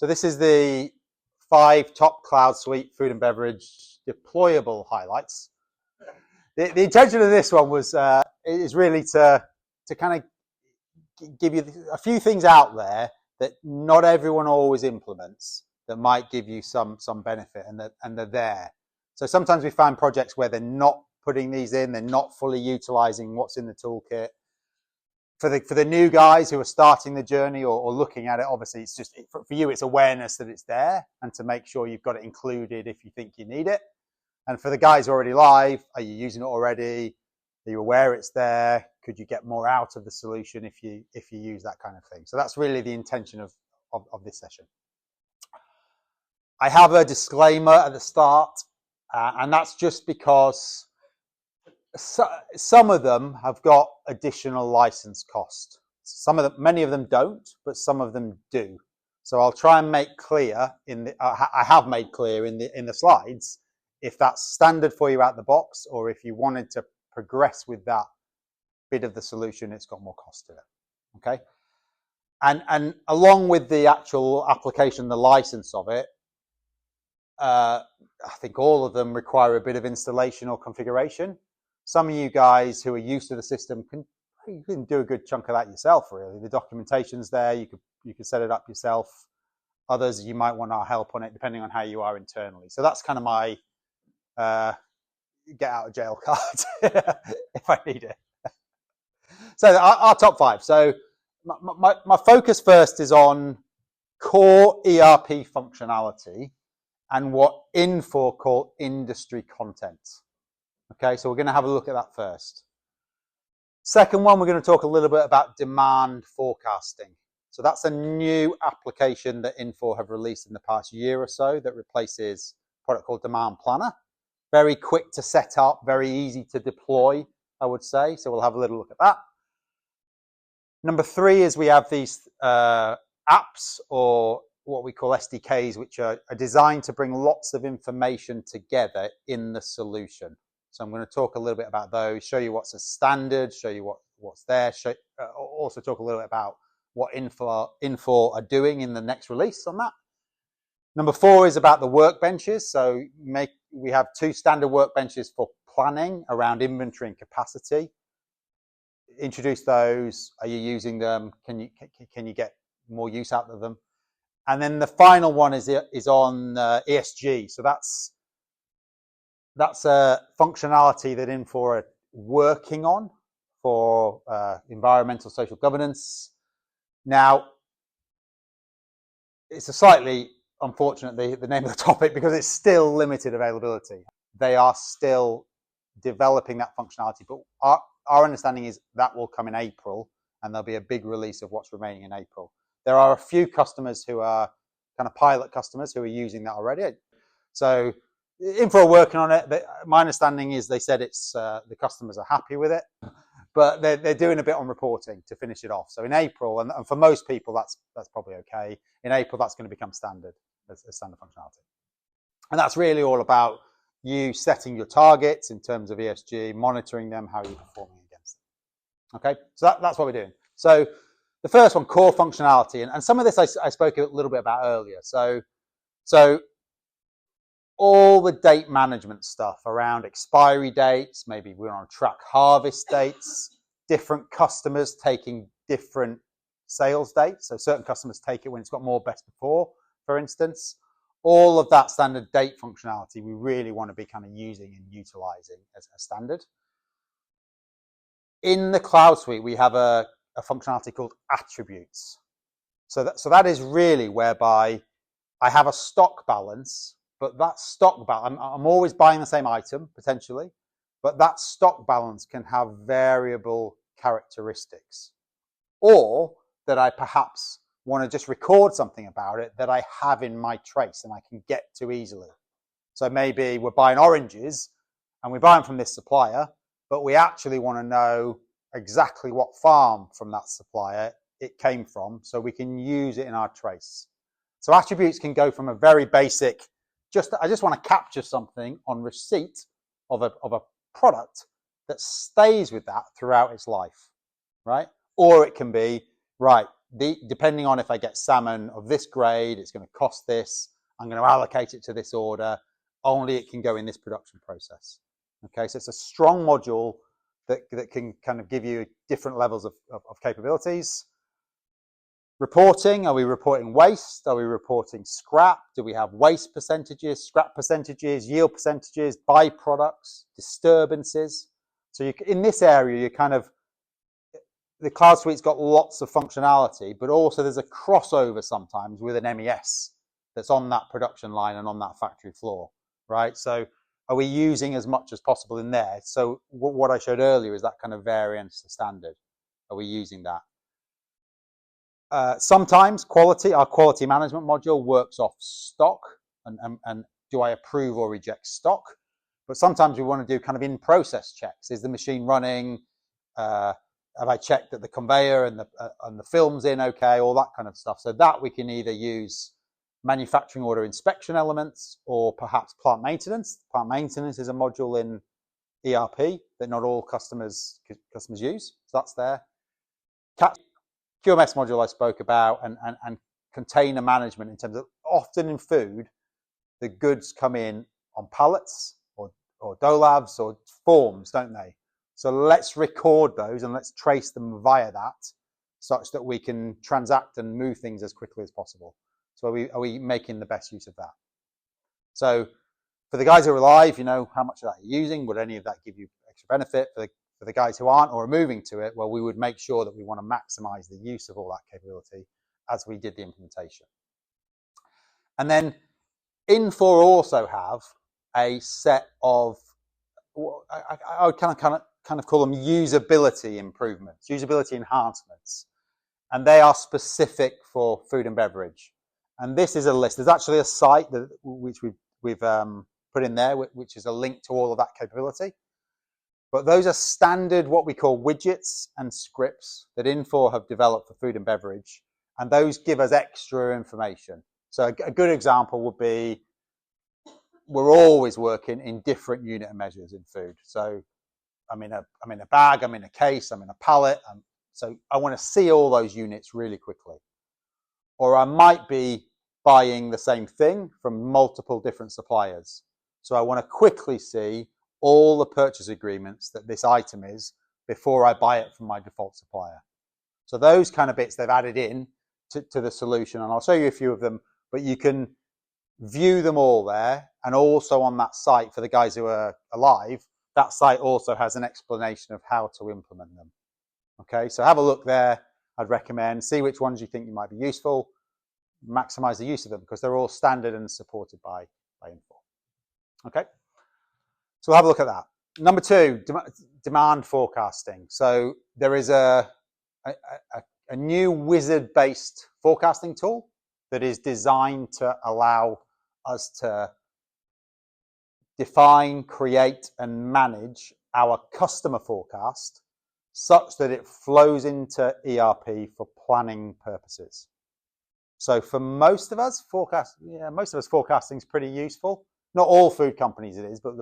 So this is the 5 top CloudSuite food and beverage deployable highlights. The intention of this one was is really to kind of give you a few things out there that not everyone always implements that might give you some benefit, and they're there. So sometimes we find projects where they're not putting these in, they're not fully utilizing what's in the toolkit. For the new guys who are starting the journey or looking at it, obviously it's just, for you, it's awareness that it's there and to make sure you've got it included if you think you need it. And for the guys already live, are you using it already? Are you aware it's there? Could you get more out of the solution if you use that kind of thing? So that's really the intention of this session. I have a disclaimer at the start, and that's just because some of them have got additional license cost. Many of them don't, but some of them do. So I'll try and make clear I have made clear in the slides if that's standard for you out the box, or if you wanted to progress with that bit of the solution, it's got more cost to it. Okay, and along with the actual application, the license of it, I think all of them require a bit of installation or configuration. Some of you guys who are used to the system you can do a good chunk of that yourself, really. The documentation's there, you could set it up yourself. Others, you might want our help on it, depending on how you are internally. So that's kind of my get out of jail card if I need it. So our top 5. So my focus first is on core ERP functionality and what Infor call industry content. Okay, so we're going to have a look at that first. Second one, we're going to talk a little bit about demand forecasting. So that's a new application that Infor have released in the past year or so that replaces a product called Demand Planner. Very quick to set up, very easy to deploy, I would say. So we'll have a little look at that. Number 3 is we have these apps, or what we call SDKs, which are designed to bring lots of information together in the solution. So I'm going to talk a little bit about those, show you what's a standard, show you what's there, also talk a little bit about what Infor are doing in the next release on that. Number 4 is about the workbenches. So we have 2 standard workbenches for planning around inventory and capacity. Introduce those. Are you using them? Can you get more use out of them? And then the final one is on ESG. So that's a functionality that Infor are working on for environmental social governance. Now, it's a slightly unfortunate the name of the topic because it's still limited availability. They are still developing that functionality, but our understanding is that will come in April, and there'll be a big release of what's remaining in April. There are a few customers who are kind of pilot customers who are using that already. So Infor are working on it. My understanding is they said it's the customers are happy with it, but they're doing a bit on reporting to finish it off. So in April, and for most people, that's probably okay. In April, that's going to become standard as standard functionality. And that's really all about you setting your targets in terms of ESG, monitoring them, how you're performing against them. Okay, so that's what we're doing. So the first one, core functionality, and some of this I spoke a little bit about earlier. So all the date management stuff around expiry dates, maybe we're on track harvest dates, different customers taking different sales dates. So certain customers take it when it's got more best before, for instance. All of that standard date functionality we really want to be kind of using and utilizing as a standard. In the CloudSuite, we have a functionality called attributes. So that is really whereby I have a stock balance, but that stock balance, I'm always buying the same item potentially, but that stock balance can have variable characteristics, or that I perhaps want to just record something about it that I have in my trace and I can get to easily. So maybe we're buying oranges and we buy them from this supplier, but we actually want to know exactly what farm from that supplier it came from, so we can use it in our trace. So attributes can go from a very basic, I just want to capture something on receipt of a product that stays with that throughout its life, right? Or it can be, right, depending on if I get salmon of this grade, it's going to cost this. I'm going to allocate it to this order. Only it can go in this production process. Okay, so it's a strong module that can kind of give you different levels of capabilities. Reporting, are we reporting waste? Are we reporting scrap? Do we have waste percentages, scrap percentages, yield percentages, byproducts, disturbances? So in this area, you kind of, the CloudSuite's got lots of functionality, but also there's a crossover sometimes with an MES that's on that production line and on that factory floor, right? So are we using as much as possible in there? So what I showed earlier is that kind of variance to standard. Are we using that? Sometimes our quality management module works off stock and do I approve or reject stock? But sometimes we want to do kind of in-process checks. Is the machine running? Have I checked that the conveyor and the film's in okay? All that kind of stuff. So that we can either use manufacturing order inspection elements or perhaps plant maintenance. Plant maintenance is a module in ERP that not all customers use. So that's there. QMS module I spoke about and container management in terms of often in food, the goods come in on pallets or dolabs or forms, don't they? So let's record those and let's trace them via that such that we can transact and move things as quickly as possible. So are we making the best use of that? So for the guys who are live, you know how much of that you're using. Would any of that give you extra benefit? For the guys who aren't or are moving to it, well, we would make sure that we want to maximize the use of all that capability as we did the implementation. And then Infor also have a set of, I would kind of call them usability improvements, usability enhancements. And they are specific for food and beverage. And this is a list. There's actually a site which we've put in there, which is a link to all of that capability. But those are standard, what we call widgets and scripts that Infor have developed for food and beverage. And those give us extra information. So a good example would be, we're always working in different unit measures in food. So I'm in a bag, I'm in a case, I'm in a pallet. So I want to see all those units really quickly. Or I might be buying the same thing from multiple different suppliers. So I want to quickly see all the purchase agreements that this item is before I buy it from my default supplier. So those kind of bits they've added in to the solution, and I'll show you a few of them, but you can view them all there. And also on that site, for the guys who are alive, that site also has an explanation of how to implement them. Okay, so have a look there. I'd recommend, see which ones you think you might be useful, maximize the use of them because they're all standard and supported by Infor. Okay. So we'll have a look at that. Number 2, demand forecasting. So there is a new wizard-based forecasting tool that is designed to allow us to define, create, and manage our customer forecast such that it flows into ERP for planning purposes. So for most of us, forecasting is pretty useful. Not all food companies it is, but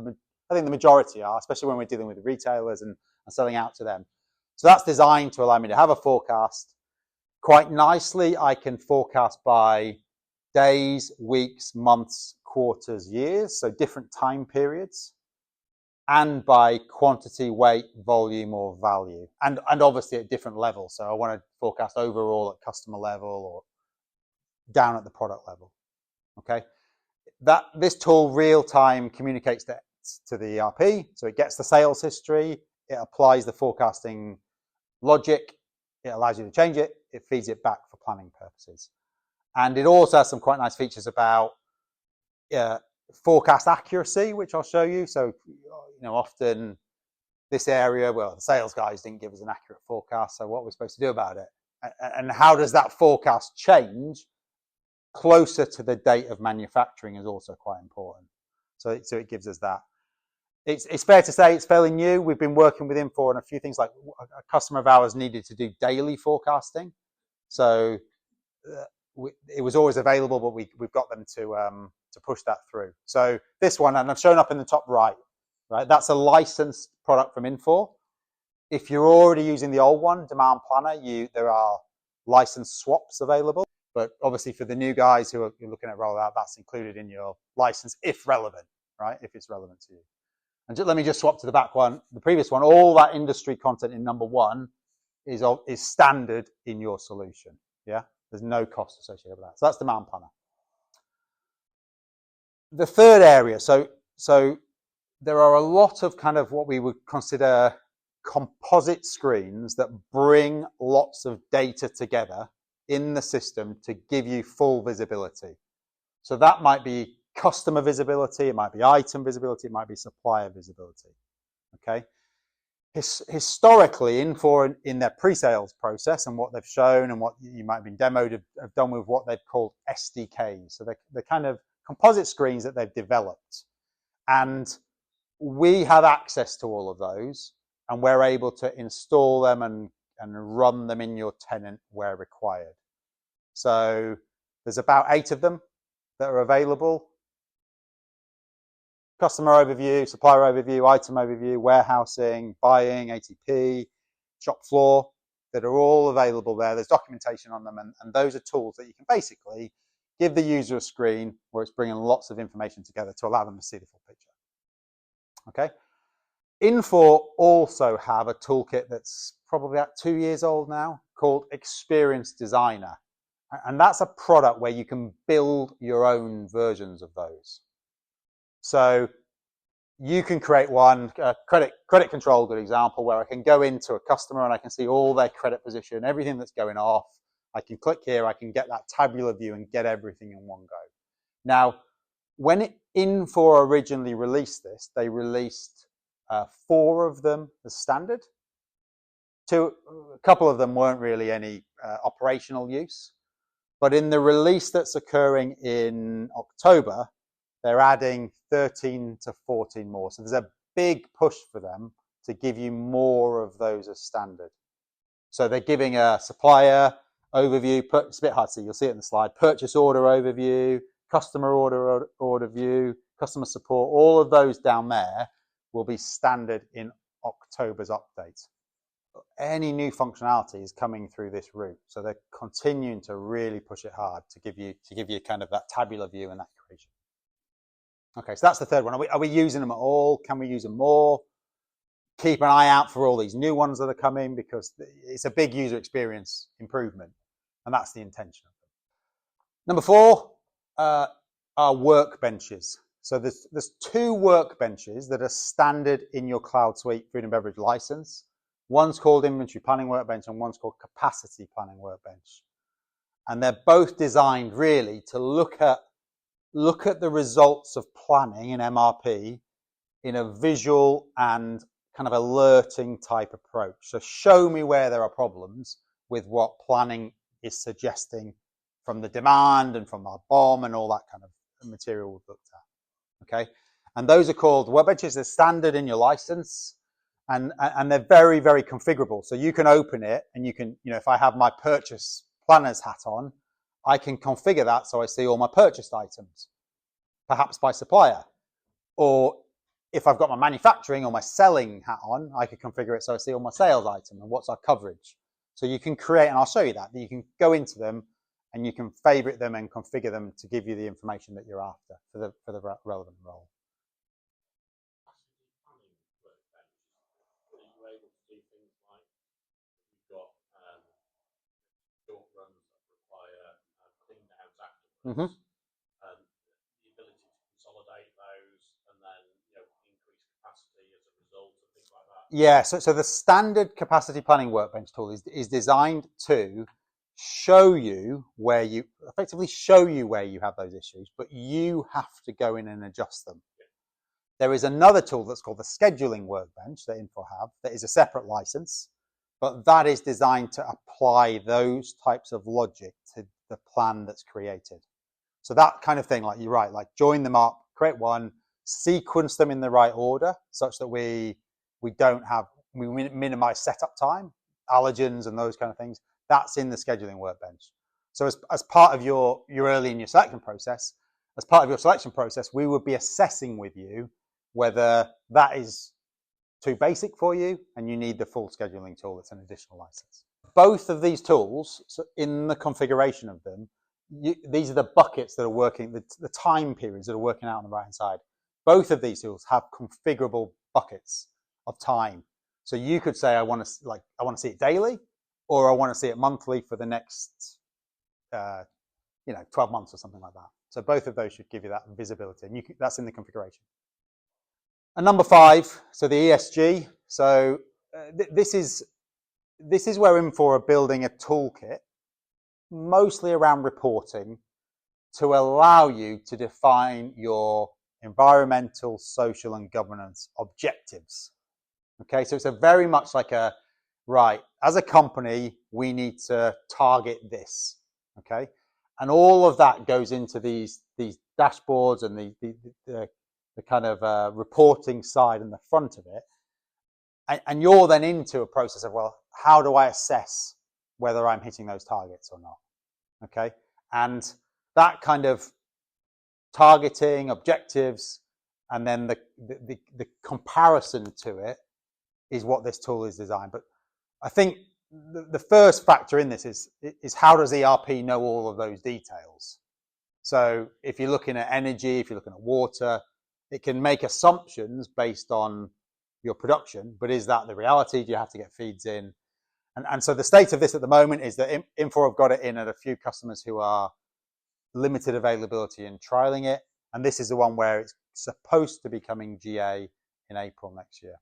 I think the majority are, especially when we're dealing with the retailers and selling out to them. So that's designed to allow me to have a forecast. Quite nicely, I can forecast by days, weeks, months, quarters, years, so different time periods, and by quantity, weight, volume, or value, and obviously at different levels. So I want to forecast overall at customer level or down at the product level. Okay, this tool real time communicates to the ERP, so it gets the sales history, it applies the forecasting logic, it allows you to change it, it feeds it back for planning purposes. And it also has some quite nice features about forecast accuracy, which I'll show you. So, often this area, well, the sales guys didn't give us an accurate forecast, so what are we supposed to do about it? And how does that forecast change closer to the date of manufacturing is also quite important. So it gives us that. It's fair to say it's fairly new. We've been working with Infor on a few things, like a customer of ours needed to do daily forecasting. So it was always available, but we've got them to push that through. So this one, and I've shown up in the top right, that's a licensed product from Infor. If you're already using the old one, Demand Planner, there are license swaps available. But obviously for the new guys who are looking at rollout, that's included in your license if relevant, right? If it's relevant to you. And let me just swap to the back one. The previous one, all that industry content in number one is standard in your solution. Yeah, there's no cost associated with that. So that's Demand Planner. The third area, so there are a lot of kind of what we would consider composite screens that bring lots of data together in the system to give you full visibility. So that might be customer visibility, it might be item visibility, it might be supplier visibility. Okay. Historically, Infor in their pre-sales process and what they've shown and what you might have been demoed have done with what they've called SDKs. So they're kind of composite screens that they've developed. And we have access to all of those, and we're able to install them and run them in your tenant where required. So there's about 8 of them that are available. Customer overview, supplier overview, item overview, warehousing, buying, ATP, shop floor, that are all available there. There's documentation on them, and those are tools that you can basically give the user a screen where it's bringing lots of information together to allow them to see the full picture. Okay. Infor also have a toolkit that's probably about 2 years old now called Experience Designer. And that's a product where you can build your own versions of those. So you can create one, credit control, good example, where I can go into a customer and I can see all their credit position, everything that's going off. I can click here, I can get that tabular view and get everything in one go. Now, when Infor originally released this, they released 4 of them as standard. A couple of them weren't really any operational use. But in the release that's occurring in October, they're adding 13 to 14 more. So there's a big push for them to give you more of those as standard. So they're giving a supplier overview. It's a bit hard to see. You'll see it in the slide. Purchase order overview, customer order view, customer support. All of those down there will be standard in October's update. Any new functionality is coming through this route, so they're continuing to really push it hard to give you kind of that tabular view and that creation. Okay, so that's the third one. Are we using them at all? Can we use them more? Keep an eye out for all these new ones that are coming, because it's a big user experience improvement, and that's the intention of them. Number 4 are workbenches. So there's 2 workbenches that are standard in your CloudSuite food and beverage license. One's called Inventory Planning Workbench and one's called Capacity Planning Workbench. And they're both designed really to look at the results of planning in MRP in a visual and kind of alerting type approach. So show me where there are problems with what planning is suggesting from the demand and from our BOM and all that kind of material we've looked at. Okay, and those are called workbenches. They're standard in your license. And they're very, very configurable. So you can open it and you can, if I have my purchase planner's hat on, I can configure that so I see all my purchased items, perhaps by supplier. Or if I've got my manufacturing or my selling hat on, I can configure it so I see all my sales items and what's our coverage. So you can create, and I'll show you that you can go into them and you can favorite them and configure them to give you the information that you're after for the relevant role. Mm-hmm. The ability to consolidate those and then increase capacity as a result of things like that. Yeah, so the standard capacity planning workbench tool is designed to show you where you have those issues, but you have to go in and adjust them. Yeah. There is another tool that's called the scheduling workbench that Infor have that is a separate license, but that is designed to apply those types of logic to the plan that's created. So that kind of thing, like you're right, like join them up, create one, sequence them in the right order such that we minimize setup time, allergens and those kind of things. That's in the scheduling workbench. So as part of you're early in your selection process, we would be assessing with you whether that is too basic for you and you need the full scheduling tool that's an additional license. both of these tools, so in the configuration of them, these are the buckets that are working, the time periods that are working out on the right hand side. Both of these tools have configurable buckets of time. So you could say, I want to see it daily, or I want to see it monthly for the next 12 months or something like that. So both of those should give you that visibility, and that's in the configuration. And number 5, so the ESG. So this is where Infor are building a toolkit, mostly around reporting, to allow you to define your environmental, social, and governance objectives. Okay, so it's a very much like right, as a company, we need to target this. Okay, and all of that goes into these dashboards and the kind of reporting side and the front of it. And you're then into a process of, well, how do I assess whether I'm hitting those targets or not? Okay, and that kind of targeting, objectives, and then the comparison to it is what this tool is designed. But I think the first factor in this is how does ERP know all of those details? So if you're looking at energy, if you're looking at water, it can make assumptions based on your production, but is that the reality? Do you have to get feeds in? And so the state of this at the moment is that Infor have got it in at a few customers who are limited availability and trialing it. And this is the one where it's supposed to be coming GA in April next year.